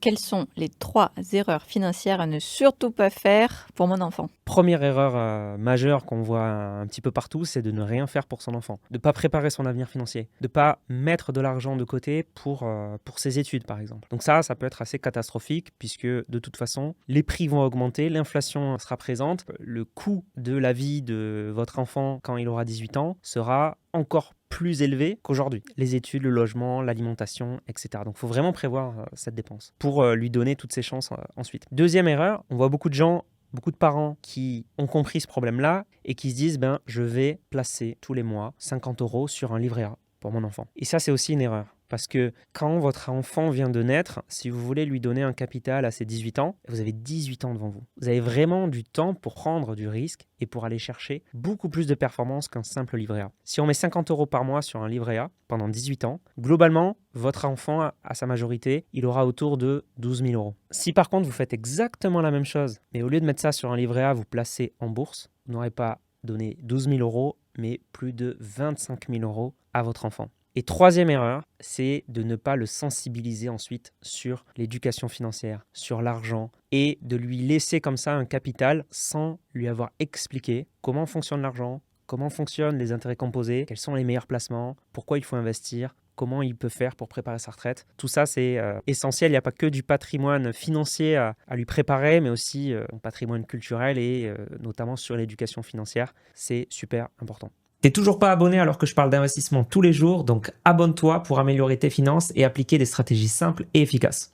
Quelles sont les 3 erreurs financières à ne surtout pas faire pour mon enfant? Première erreur majeure qu'on voit un petit peu partout, c'est de ne rien faire pour son enfant. De ne pas préparer son avenir financier. De ne pas mettre de l'argent de côté pour ses études, par exemple. Donc ça peut être assez catastrophique puisque de toute façon, les prix vont augmenter, l'inflation sera présente, le coût de la vie de votre enfant quand il aura 18 ans sera encore plus élevé qu'aujourd'hui. Les études, le logement, l'alimentation, etc. Donc il faut vraiment prévoir cette dépense pour lui donner toutes ses chances ensuite. Deuxième erreur, on voit beaucoup de parents qui ont compris ce problème-là et qui se disent je vais placer tous les mois 50 € sur un livret A pour mon enfant. Et ça, c'est aussi une erreur. Parce que quand votre enfant vient de naître, si vous voulez lui donner un capital à ses 18 ans, vous avez 18 ans devant vous. Vous avez vraiment du temps pour prendre du risque et pour aller chercher beaucoup plus de performance qu'un simple livret A. Si on met 50 € par mois sur un livret A pendant 18 ans, globalement, votre enfant, à sa majorité, il aura autour de 12 000 €. Si par contre, vous faites exactement la même chose, mais au lieu de mettre ça sur un livret A, vous placez en bourse, vous n'aurez pas donné 12 000 €, mais plus de 25 000 € à votre enfant. Et troisième erreur, c'est de ne pas le sensibiliser ensuite sur l'éducation financière, sur l'argent, et de lui laisser comme ça un capital sans lui avoir expliqué comment fonctionne l'argent, comment fonctionnent les intérêts composés, quels sont les meilleurs placements, pourquoi il faut investir, comment il peut faire pour préparer sa retraite. Tout ça, c'est essentiel. Il n'y a pas que du patrimoine financier à lui préparer, mais aussi un patrimoine culturel et notamment sur l'éducation financière. C'est super important. T'es toujours pas abonné alors que je parle d'investissement tous les jours, donc abonne-toi pour améliorer tes finances et appliquer des stratégies simples et efficaces.